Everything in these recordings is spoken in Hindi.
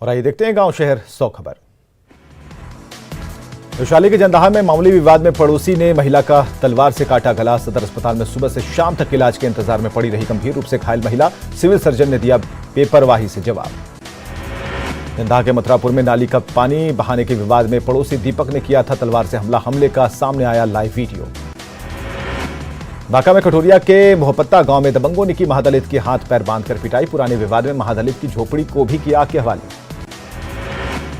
और आइए देखते हैं गांव शहर 100 खबर। वैशाली के जंदाहा में मामूली विवाद में पड़ोसी ने महिला का तलवार से काटा गला। सदर अस्पताल में सुबह से शाम तक इलाज के इंतजार में पड़ी रही गंभीर रूप से घायल महिला। सिविल सर्जन ने दिया बेपरवाही से जवाब। जंदाहा के मथुरापुर में नाली का पानी बहाने के विवाद में पड़ोसी दीपक ने किया था तलवार से हमला। हमले का सामने आया लाइव वीडियो। बांका में कटोरिया के मोहपत्ता गांव में दबंगों ने की महादलित के हाथ पैर बांधकर पिटाई। पुराने विवाद में महादलित की झोपड़ी को भी किया आग के हवाले।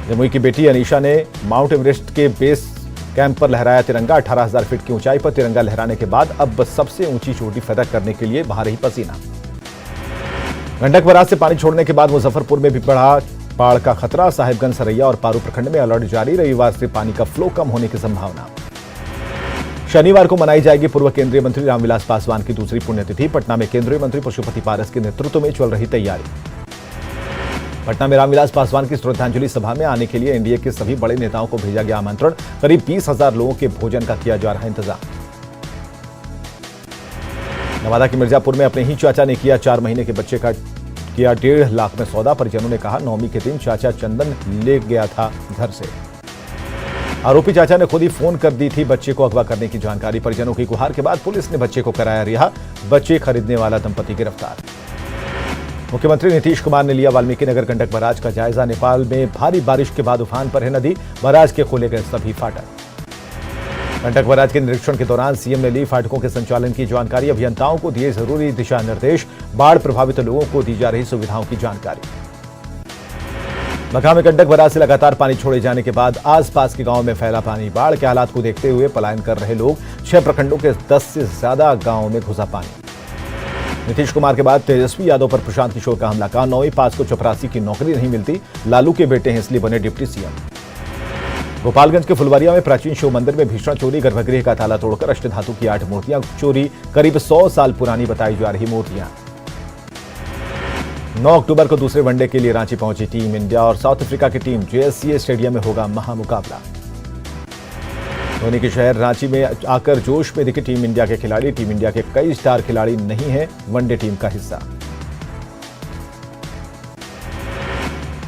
जमुई की बेटी अनीशा ने माउंट एवरेस्ट के बेस कैंप पर लहराया तिरंगा। 18,000 फीट की ऊंचाई पर तिरंगा लहराने के बाद अब सबसे ऊंची चोटी फतह करने के लिए बहा रही पसीना। गंडक बराज से पानी छोड़ने के बाद मुजफ्फरपुर में भी बढ़ा बाढ़ का खतरा। साहिबगंज, सरैया और पारू प्रखंड में अलर्ट जारी। रविवार से पानी का फ्लो कम होने की संभावना। शनिवार को मनाई जाएगी पूर्व केंद्रीय मंत्री रामविलास पासवान की दूसरी पुण्यतिथि। पटना में केंद्रीय मंत्री पशुपति पारस के नेतृत्व में चल रही तैयारी। पटना में रामविलास पासवान की श्रद्धांजलि सभा में आने के लिए एनडीए के सभी बड़े नेताओं को भेजा गया आमंत्रण। करीब 20,000 लोगों के भोजन का किया जा रहा इंतजाम। नवादा के मिर्जापुर में अपने ही चाचा ने किया 4 महीने के बच्चे का किया 1.5 लाख में सौदा। परिजनों ने कहा 9वीं के दिन चाचा चंदन ले गया था घर से। आरोपी चाचा ने खुद ही फोन कर दी थी बच्चे को अगवा करने की जानकारी। परिजनों की गुहार के बाद पुलिस ने बच्चे को कराया रिहा। बच्चे खरीदने वाला दंपति गिरफ्तार। मुख्यमंत्री नीतीश कुमार ने लिया वाल्मीकि नगर गंडक बराज का जायजा। नेपाल में भारी बारिश के बाद उफान पर है नदी। बराज के खोले गए सभी फाटक। गंडक बराज के निरीक्षण के दौरान सीएम ने ली फाटकों के संचालन की जानकारी। अभियंताओं को दिए जरूरी दिशा निर्देश। बाढ़ प्रभावित लोगों को दी जा रही सुविधाओं की जानकारी। बगहा में गंडक बराज से लगातार पानी छोड़े जाने के बाद आसपास के गांवों में फैला पानी। बाढ़ के हालात को देखते हुए पलायन कर रहे लोग। 6 प्रखंडों के 10 से ज्यादा गांवों में घुसा पानी। नीतीश कुमार के बाद तेजस्वी यादव पर प्रशांत किशोर का हमला। कहा 9वीं पास को चपरासी की नौकरी नहीं मिलती। लालू के बेटे हैं इसलिए बने डिप्टी सीएम। गोपालगंज के फुलवारिया में प्राचीन शिव मंदिर में भीषण चोरी। गर्भगृह का ताला तोड़कर अष्टधातु की 8 मूर्तियां चोरी। करीब 100 साल पुरानी बताई जा रही मूर्तियां। 9 अक्टूबर को दूसरे वनडे के लिए रांची पहुंची टीम इंडिया और साउथ अफ्रीका की टीम। जेएससीए स्टेडियम में होगा महामुकाबला। धोनी के शहर रांची में आकर जोश में दिखे टीम इंडिया के खिलाड़ी। टीम इंडिया के कई स्टार खिलाड़ी नहीं हैं वनडे टीम का हिस्सा।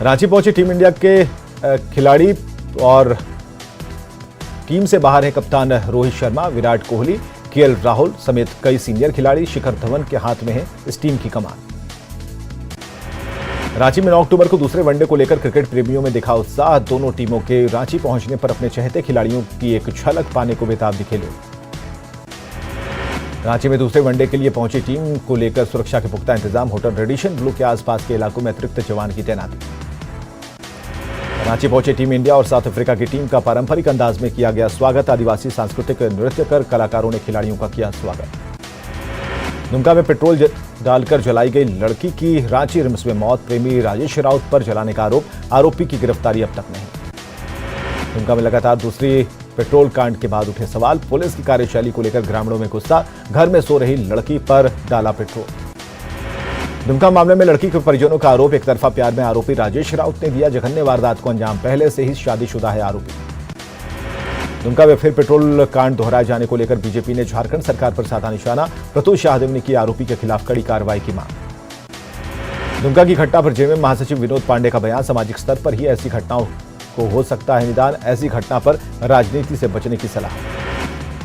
रांची पहुंची टीम इंडिया के खिलाड़ी और टीम से बाहर है कप्तान रोहित शर्मा, विराट कोहली, केएल राहुल समेत कई सीनियर खिलाड़ी। शिखर धवन के हाथ में है इस टीम की कमान। रांची में 9 अक्टूबर को दूसरे वनडे को लेकर क्रिकेट प्रेमियों में दिखा उत्साह। दोनों टीमों के रांची पहुंचने पर अपने चहेते खिलाड़ियों की एक झलक पाने को बेताब दिखे लोग। रांची में दूसरे वनडे के लिए पहुंची टीम को लेकर सुरक्षा के पुख्ता इंतजाम। होटल रेडिशन ब्लू के आसपास के इलाकों में अतिरिक्त जवान की तैनाती। रांची पहुंचे टीम इंडिया और साउथ अफ्रीका की टीम का पारंपरिक अंदाज में किया गया स्वागत। आदिवासी सांस्कृतिक नृत्य कर कलाकारों ने खिलाड़ियों का किया स्वागत। दुमका में पेट्रोल डालकर जलाई गई लड़की की रांची रिम्स में मौत। प्रेमी राजेश राउत पर जलाने का आरोप। आरोपी की गिरफ्तारी अब तक नहीं। दुमका में लगातार दूसरी पेट्रोल कांड के बाद उठे सवाल। पुलिस की कार्यशैली को लेकर ग्रामीणों में गुस्सा। घर में सो रही लड़की पर डाला पेट्रोल। दुमका मामले में लड़की के परिजनों का आरोप। एक तरफा प्यार में आरोपी राजेश राउत ने दिया जघन्य वारदात को अंजाम। पहले से ही शादीशुदा है आरोपी। दुमका में फिर पेट्रोल कांड दोहराए जाने को लेकर बीजेपी ने झारखंड सरकार पर साधा निशाना। प्रतुल शाहदेव ने की आरोपी के खिलाफ कड़ी कार्रवाई की मांग। दुमका की घटना पर जेएमएम महासचिव विनोद पांडे का बयान। सामाजिक स्तर पर ही ऐसी घटनाओं को हो सकता है निदान। ऐसी घटना पर राजनीति से बचने की सलाह।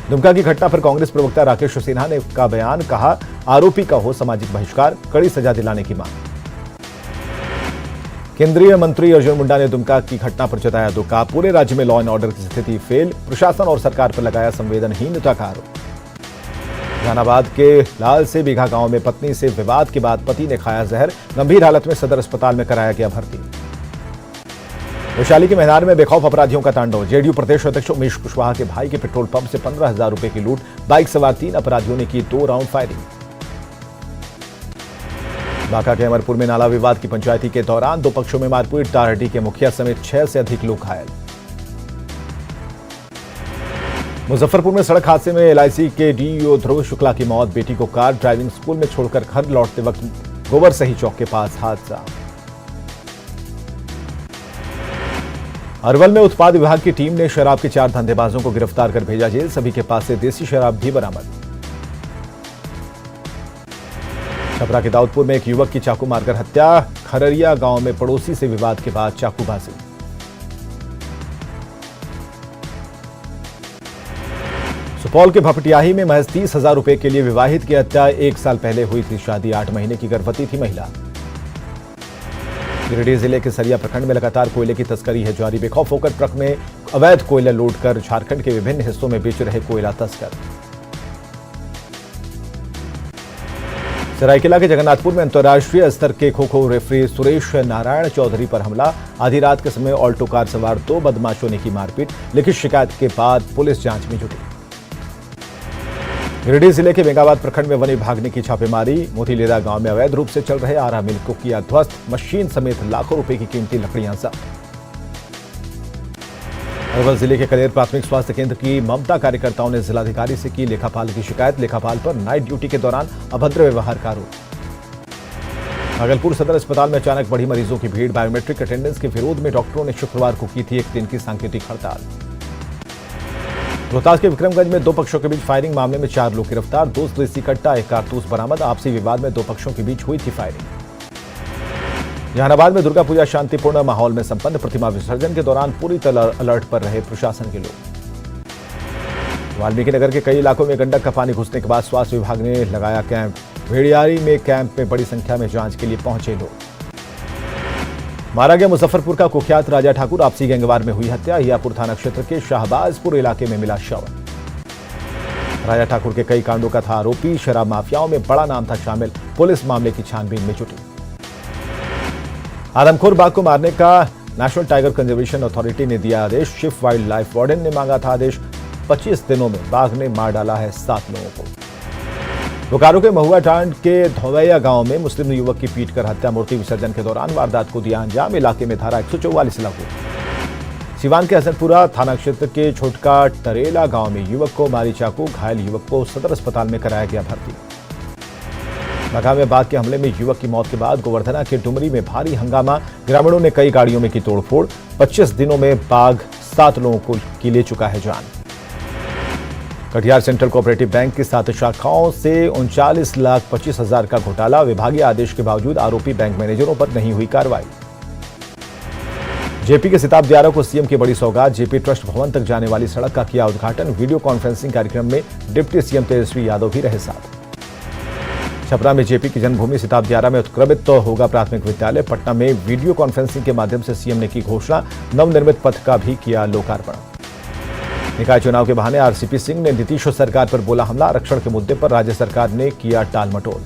दुमका की घटना पर कांग्रेस प्रवक्ता राकेश सिन्हा ने का बयान। कहा आरोपी का हो सामाजिक बहिष्कार, कड़ी सजा दिलाने की मांग। केंद्रीय मंत्री अर्जुन मुंडा ने दुमका की घटना पर जताया दुख। कहा पूरे राज्य में लॉ एंड ऑर्डर की स्थिति फेल। प्रशासन और सरकार पर लगाया संवेदनहीनता का आरोप। जहानाबाद के लाल से बीघा गांव में पत्नी से विवाद के बाद पति ने खाया जहर। गंभीर हालत में सदर अस्पताल में कराया गया भर्ती। वैशाली के मेहनार में बेखौफ अपराधियों का तांडव। जेडीयू प्रदेश अध्यक्ष उमेश कुशवाहा के भाई के पेट्रोल पंप से 15,000 रुपए की लूट। बाइक सवार 3 अपराधियों ने की 2 राउंड फायरिंग। बांका के अमरपुर में नाला विवाद की पंचायती के दौरान 2 पक्षों में मारपीट। टारहटी के मुखिया समेत 6 से अधिक लोग घायल। मुजफ्फरपुर में सड़क हादसे में एलआईसी के डीईओ ध्रुव शुक्ला की मौत। बेटी को कार ड्राइविंग स्कूल में छोड़कर घर लौटते वक्त गोबर सही चौक के पास हादसा। अरवल में उत्पाद विभाग की टीम ने शराब के 4 धंधेबाजों को गिरफ्तार कर भेजा जेल। सभी के पास से देसी शराब भी बरामद। छपरा के दाऊदपुर में एक युवक की चाकू मारकर हत्या। खररिया गांव में पड़ोसी से विवाद के बाद चाकूबाजी। सुपौल के भपटियाही में महज 30,000 रुपए के लिए विवाहित की हत्या। 1 साल पहले हुई थी शादी। 8 महीने की गर्भवती थी महिला। गिरिडीह जिले के सरिया प्रखंड में लगातार कोयले की तस्करी है जारी। बेखौफ होकर ट्रक में अवैध कोयला लोड कर झारखंड के विभिन्न हिस्सों में बेच रहे कोयला तस्कर। सरायकेला के जगन्नाथपुर में अंतर्राष्ट्रीय स्तर के खो-खो रेफरी सुरेश नारायण चौधरी पर हमला। आधी रात के समय ऑल्टो कार सवार 2 बदमाशों ने की मारपीट। लिखित शिकायत के बाद पुलिस जांच में जुटी। गिरिडीह जिले के बेंगाबाद प्रखंड में वन विभाग ने की छापेमारी। मोतीलेदा गांव में अवैध रूप से चल रहे आरा मिल को किया ध्वस्त। मशीन समेत लाखों रुपए की कीमती लकड़ियां जब्त। अरवल जिले के कलेर प्राथमिक स्वास्थ्य केंद्र की ममता कार्यकर्ताओं ने जिलाधिकारी से की लेखापाल की शिकायत। लेखापाल पर नाइट ड्यूटी के दौरान अभद्र व्यवहार का आरोप। भागलपुर सदर अस्पताल में अचानक बढ़ी मरीजों की भीड़। बायोमेट्रिक अटेंडेंस के विरोध में डॉक्टरों ने शुक्रवार को की थी 1 दिन की सांकेतिक हड़ताल। रोहतास के विक्रमगंज में 2 पक्षों के बीच फायरिंग मामले में 4 लोग गिरफ्तार। 2 देसी कट्टा, 1 कारतूस बरामद। आपसी विवाद में 2 पक्षों के बीच हुई थी फायरिंग। जहानाबाद में दुर्गा पूजा शांतिपूर्ण माहौल में संपन्न। प्रतिमा विसर्जन के दौरान पूरी तरह अलर्ट पर रहे प्रशासन के लोग। वाल्मीकि नगर के कई इलाकों में गंडक का पानी घुसने के बाद स्वास्थ्य विभाग ने लगाया कैंप। भेड़ियारी में कैंप में बड़ी संख्या में जांच के लिए पहुंचे लोग। मारा गया मुजफ्फरपुर का कुख्यात राजा ठाकुर। आपसी गैंगवार में हुई हत्या। हियापुर थाना क्षेत्र के शाहबाजपुर इलाके में मिला शव। राजा ठाकुर के कई कांडों का था आरोपी। शराब माफियाओं में बड़ा नाम था शामिल। पुलिस मामले की छानबीन में जुटी। आदमखोर बाघ को मारने का नेशनल टाइगर कंजर्वेशन अथॉरिटी ने दिया आदेश। चीफ वाइल्ड लाइफ वार्डन ने मांगा था आदेश। 25 दिनों में बाघ ने मार डाला है 7 लोगों को। बोकारो के महुआ टांड के धोवैया गांव में मुस्लिम युवक की पीटकर हत्या। मूर्ति विसर्जन के दौरान वारदात को दिया अंजाम। इलाके में धारा 144 लागू। सिवान के हसनपुरा थाना क्षेत्र के छोटका टरेला गांव में युवक को मारी चाकू। घायल युवक को सदर अस्पताल में कराया गया भर्ती। बघा में बाघ के हमले में युवक की मौत के बाद गोवर्धना के डुमरी में भारी हंगामा। ग्रामीणों ने कई गाड़ियों में की तोड़फोड़। 25 दिनों में बाघ 7 लोगों की ले चुका है जान। कटिहार सेंट्रल कोऑपरेटिव बैंक की 7 शाखाओं से 39,25,000 का घोटाला। विभागीय आदेश के बावजूद आरोपी बैंक मैनेजरों पर नहीं हुई कार्रवाई। जेपी के सिताब दियारा को सीएम की बड़ी सौगात। जेपी ट्रस्ट भवन तक जाने वाली सड़क का किया उद्घाटन। वीडियो कॉन्फ्रेंसिंग कार्यक्रम में डिप्टी सीएम तेजस्वी यादव भी रहे साथ। छपरा में जेपी की जन्मभूमि सिताब दियारा में उत्क्रमित तो होगा प्राथमिक विद्यालय। पटना में वीडियो कॉन्फ्रेंसिंग के माध्यम से सीएम ने की घोषणा। नवनिर्मित पथ का भी किया लोकार्पण। निकाय चुनाव के बहाने आरसीपी सिंह ने नीतीश सरकार पर बोला हमला। आरक्षण के मुद्दे पर राज्य सरकार ने किया टालमटोल।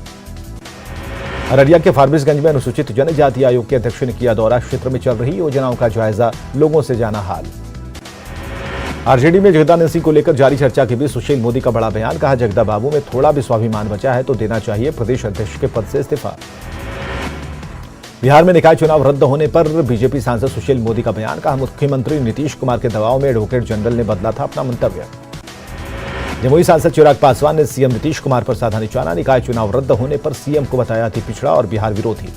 अररिया के फारबिसगंज में अनुसूचित जनजाति आयोग के अध्यक्ष ने किया दौरा। क्षेत्र में चल रही योजनाओं का जायजा। लोगों से जाना हाल। आरजेडी में जगदानंद सिंह को लेकर जारी चर्चा के बीच सुशील मोदी का बड़ा बयान। कहा जगदा बाबू में थोड़ा भी स्वाभिमान बचा है तो देना चाहिए प्रदेश अध्यक्ष के पद से इस्तीफा। बिहार में निकाय चुनाव रद्द होने पर बीजेपी सांसद सुशील मोदी का बयान। कहा मुख्यमंत्री नीतीश कुमार के दबाव में एडवोकेट जनरल ने बदला था अपना मंतव्य। जमुई सांसद चिराग पासवान ने सीएम नीतीश कुमार पर साधा निशाना। निकाय चुनाव रद्द होने पर सीएम को बताया अति पिछड़ा और बिहार विरोधी।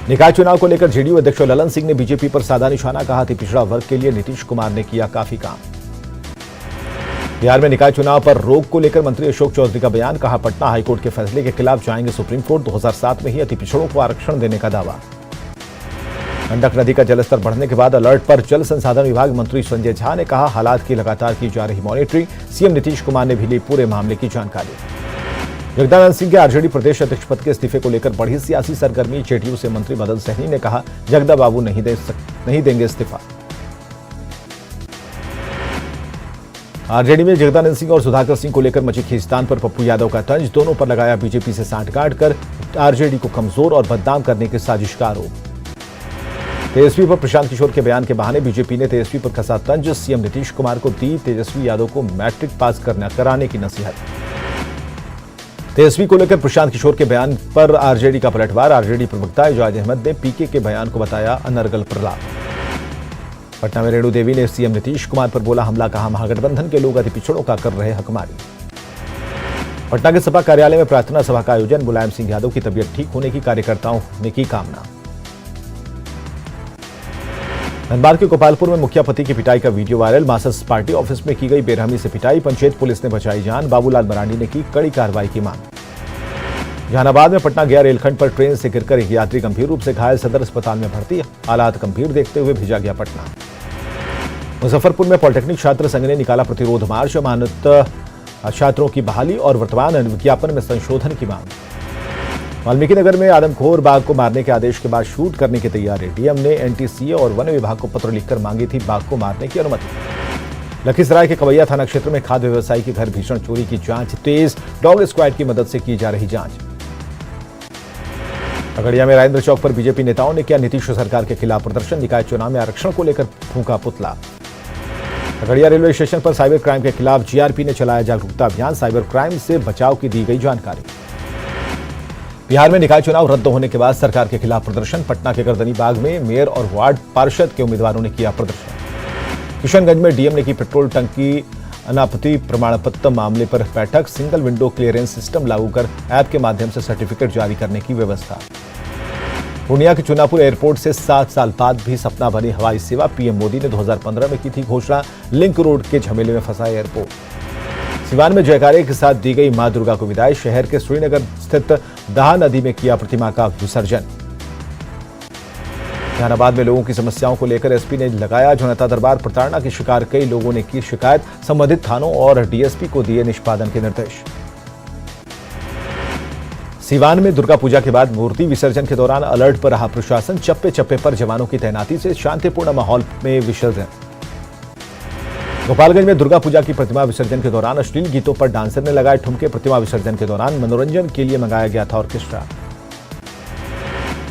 निकाय चुनाव को लेकर जेडीयू अध्यक्ष ललन सिंह ने बीजेपी पर साधा निशाना। कहा अति पिछड़ा वर्ग के लिए नीतीश कुमार ने किया काफी काम। बिहार में निकाय चुनाव पर रोक को लेकर मंत्री अशोक चौधरी का बयान। कहा पटना हाईकोर्ट के फैसले के खिलाफ जाएंगे सुप्रीम कोर्ट। 2007 में ही अति पिछड़ों को आरक्षण देने का दावा। गंडक नदी का जलस्तर बढ़ने के बाद अलर्ट पर जल संसाधन विभाग मंत्री संजय झा ने कहा हालात की लगातार की जा रही मॉनिटरिंग। सीएम नीतीश कुमार ने भी ली पूरे मामले की जानकारी। जगदानंद सिंह के आरजेडी प्रदेश अध्यक्ष पद के इस्तीफे को लेकर बढ़ी सियासी सरगर्मी। जेडीयू से मंत्री मदन सहनी ने कहा जगदा बाबू नहीं देंगे इस्तीफा। आरजेडी में जगदानंद सिंह और सुधाकर सिंह को लेकर मची खींचतान पर पप्पू यादव का तंज। दोनों पर लगाया बीजेपी से सांठगांठ कर आरजेडी को कमजोर और बदनाम करने की साजिश का आरोप। तेजस्वी पर प्रशांत किशोर के बयान के बहाने बीजेपी ने तेजस्वी पर कसा तंज। सीएम नीतीश कुमार को दी तेजस्वी यादव को मैट्रिक पास कराने की नसीहत। तेजस्वी को लेकर प्रशांत किशोर के बयान पर आरजेडी का पलटवार। आरजेडी प्रवक्ता एजाज अहमद ने पीके के बयान को बताया अनर्गल प्रलाप। पटना में रेणु देवी ने सीएम नीतीश कुमार पर बोला हमला। कहा महागठबंधन के लोग अति पिछड़ों का कर रहे हकमारी। पटना के सपा कार्यालय में प्रार्थना सभा का आयोजन। मुलायम सिंह यादव की तबीयत ठीक होने की कार्यकर्ताओं ने की कामना। धनबाद के गोपालपुर में मुखिया पति की पिटाई का video viral. Marxist party office में की गई बेरहमी से पिटाई। पंचायत पुलिस ने बचाई जान। बाबूलाल मरांडी ने की कड़ी कार्रवाई की मांग। जहानाबाद में पटना गया रेलखंड पर ट्रेन से गिरकर एक यात्री गंभीर रूप से घायल, सदर अस्पताल में भर्ती। हालात गंभीर देखते हुए भेजा गया पटना। मुजफ्फरपुर में पॉलिटेक्निक छात्र संघ ने निकाला प्रतिरोध मार्च। मानद छात्रों की बहाली और वर्तमान विज्ञापन में संशोधन की मांग। वाल्मीकि नगर में आदमखोर बाघ को मारने के आदेश के बाद शूट करने की तैयारी। डीएम ने एनटीसीए और वन विभाग को पत्र लिखकर मांगी थी बाघ को मारने की अनुमति। लखीसराय के कवैया थाना क्षेत्र में खाद्य व्यवसायी के घर भीषण चोरी की जांच तेज। डॉग स्क्वाड की मदद से की जा रही जांच। खगड़िया में राजेंद्र चौक पर बीजेपी नेताओं ने किया नीतीश सरकार के खिलाफ प्रदर्शन। निकाय चुनाव में आरक्षण को लेकर फूंका पुतला। खगड़िया रेलवे स्टेशन पर साइबर क्राइम के खिलाफ जीआरपी ने चलाया जागरूकता अभियान। साइबर क्राइम से बचाव की दी गई जानकारी। बिहार में निकाय चुनाव रद्द होने के बाद सरकार के खिलाफ प्रदर्शन। पटना के गर्दनी बाग में मेयर और वार्ड पार्षद के उम्मीदवारों ने किया प्रदर्शन। किशनगंज में डीएम ने की पेट्रोल टंकी अनापत्ति प्रमाण पत्र मामले पर बैठक। सिंगल विंडो क्लियरेंस सिस्टम लागू कर ऐप के माध्यम से सर्टिफिकेट जारी करने की व्यवस्था। पूर्णिया के चुनापुर एयरपोर्ट से 7 साल बाद भी सपना बनी हवाई सेवा। पीएम मोदी ने 2015 में की थी घोषणा। लिंक रोड के झमेले में फंसा एयरपोर्ट। सिवान में जयकारे के साथ दी गई मां दुर्गा को विदाई। शहर के श्रीनगर स्थित दहा नदी में किया प्रतिमा का विसर्जन। जहानाबाद में लोगों की समस्याओं को लेकर एसपी ने लगाया जनता दरबार। प्रताड़ना की शिकार कई लोगों ने की शिकायत। संबंधित थानों और डीएसपी को दिए निष्पादन के निर्देश। सिवान में दुर्गा पूजा के बाद मूर्ति विसर्जन के दौरान अलर्ट पर रहा प्रशासन। चप्पे चप्पे पर जवानों की तैनाती से शांतिपूर्ण माहौल में विसर्जन। गोपालगंज में दुर्गा पूजा की प्रतिमा विसर्जन के दौरान अश्लील गीतों पर डांसर ने लगाए ठुमके। प्रतिमा विसर्जन के दौरान मनोरंजन के लिए मंगाया गया था ऑर्केस्ट्रा।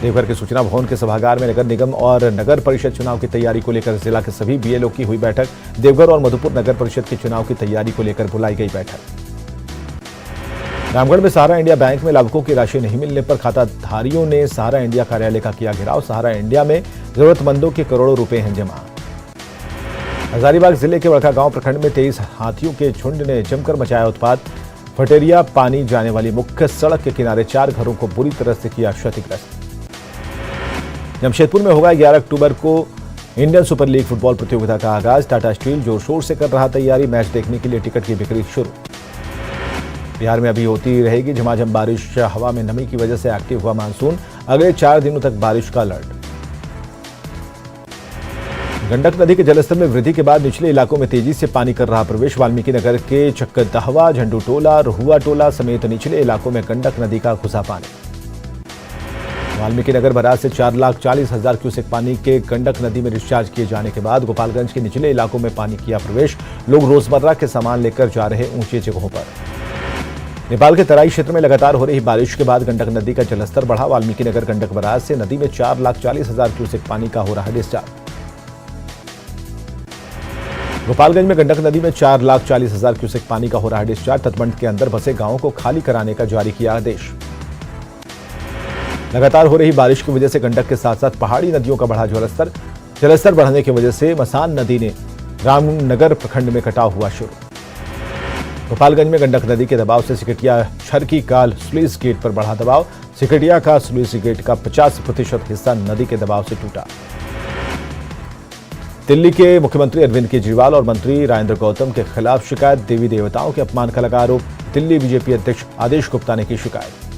देवघर के सूचना भवन के सभागार में नगर निगम और नगर परिषद चुनाव की तैयारी को लेकर जिला के सभी बीएलओ की हुई बैठक। देवघर और मधुपुर नगर परिषद के चुनाव की तैयारी को लेकर बुलाई गई बैठक। रामगढ़ में सहारा इंडिया बैंक में लाभुकों की राशि नहीं मिलने पर खाताधारियों ने सहारा इंडिया कार्यालय का किया घेराव। सहारा इंडिया में जरूरतमंदों के करोड़ों रुपए हैं जमा। हजारीबाग जिले के बड़का गांव प्रखंड में 23 हाथियों के झुंड ने जमकर मचाया उत्पात। फटेरिया पानी जाने वाली मुख्य सड़क के किनारे 4 घरों को बुरी तरह से किया क्षतिग्रस्त। जमशेदपुर में होगा 11 अक्टूबर को इंडियन सुपर लीग फुटबॉल प्रतियोगिता का आगाज। टाटा स्टील जोर शोर से कर रहा तैयारी। मैच देखने के लिए टिकट की बिक्री शुरू। बिहार में अभी होती रहेगी झमाझम बारिश। हवा में नमी की वजह से एक्टिव हुआ मानसून। अगले 4 दिनों तक बारिश का अलर्ट। गंडक नदी के जलस्तर में वृद्धि के बाद निचले इलाकों में तेजी से पानी कर रहा प्रवेश। वाल्मीकि नगर के चक्कदहवा, झंडू टोला, रहुआ टोला समेत निचले इलाकों में गंडक नदी का घुसा पानी। वाल्मीकि नगर बराज से 4,40,000 क्यूसेक पानी के गंडक नदी में डिस्चार्ज किए जाने के बाद गोपालगंज के निचले इलाकों में पानी किया प्रवेश। लोग रोजमर्रा के सामान लेकर जा रहे ऊंची जगहों पर। नेपाल के तराई क्षेत्र में लगातार हो रही बारिश के बाद गंडक नदी का जलस्तर बढ़ा। वाल्मीकि नगर गंडक बराज से नदी में 4,40,000 क्यूसेक पानी का हो रहा है डिस्चार्ज। गोपालगंज में गंडक नदी में 4,40,000 क्यूसेक पानी का हो रहा है डिस्चार्ज। तटबंध के अंदर बसे गांवों को खाली कराने का जारी किया आदेश। लगातार हो रही बारिश की वजह से गंडक के साथ साथ पहाड़ी नदियों का बढ़ा जलस्तर बढ़ने की वजह से मसान नदी ने रामनगर प्रखंड में कटाव हुआ शुरू। गोपालगंज में गंडक नदी के दबाव से सिकटिया छरकी काल स्लुइस गेट पर बढ़ा दबाव। सिकटिया का स्लुइस गेट का 50% हिस्सा नदी के दबाव से टूटा। दिल्ली के मुख्यमंत्री अरविंद केजरीवाल और मंत्री राजेंद्र गौतम के खिलाफ शिकायत। देवी देवताओं के अपमान का लगा आरोप। दिल्ली बीजेपी अध्यक्ष आदेश गुप्ता ने की शिकायत।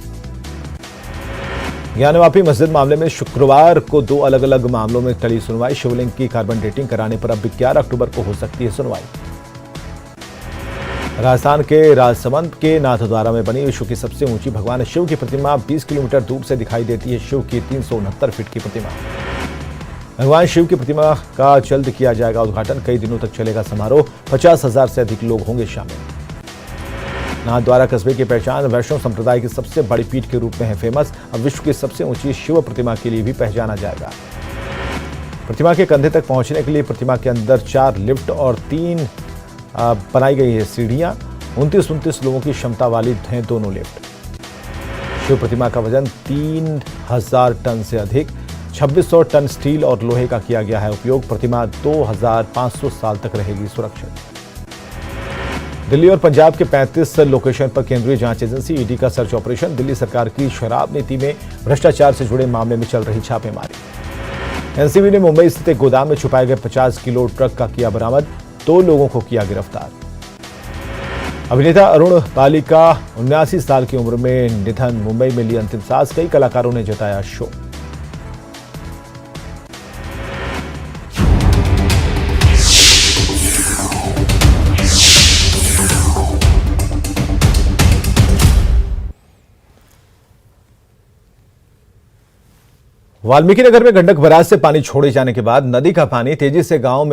ज्ञानवापी मस्जिद मामले में शुक्रवार को 2 अलग अलग मामलों में टली सुनवाई। शिवलिंग की कार्बन डेटिंग कराने पर अब 11 अक्टूबर को हो सकती है सुनवाई। राजस्थान के राजसमंद के नाथद्वारा में बनी विश्व की सबसे ऊंची भगवान शिव की प्रतिमा 20 किलोमीटर दूर से दिखाई देती है। शिव की 369 फीट की प्रतिमा। भगवान शिव की प्रतिमा का जल्द किया जाएगा उद्घाटन। कई दिनों तक चलेगा समारोह। 50,000 से अधिक लोग होंगे शामिल। नाथद्वारा कस्बे की पहचान वैष्णव संप्रदाय की सबसे बड़ी पीठ के रूप में है फेमस। अब विश्व की सबसे ऊंची शिव प्रतिमा के लिए भी पहचाना जाएगा। प्रतिमा के कंधे तक पहुंचने के लिए प्रतिमा के अंदर 4 लिफ्ट और 3 बनाई गई है सीढ़ियां। 29 लोगों की क्षमता वाली हैं दोनों लिफ्ट। शिव प्रतिमा का वजन 3,000 टन से अधिक। 2600 टन स्टील और लोहे का किया गया है उपयोग। प्रतिमा 2,500 साल तक रहेगी सुरक्षित। दिल्ली और पंजाब के 35 लोकेशन पर केंद्रीय जांच एजेंसी ईडी का सर्च ऑपरेशन। दिल्ली सरकार की शराब नीति में भ्रष्टाचार से जुड़े मामले में चल रही छापेमारी। एनसीबी ने मुंबई स्थित एक गोदाम में छुपाए गए 50 किलो ट्रक का किया बरामद। 2 लोगों को किया गिरफ्तार। अभिनेता अरुण बाली का 79 साल की उम्र में निधन। मुंबई में ली अंतिम सांस। कई कलाकारों ने जताया शोक। वाल्मीकि नगर में गंडक बराज से पानी छोड़े जाने के बाद नदी का पानी तेजी से गांव में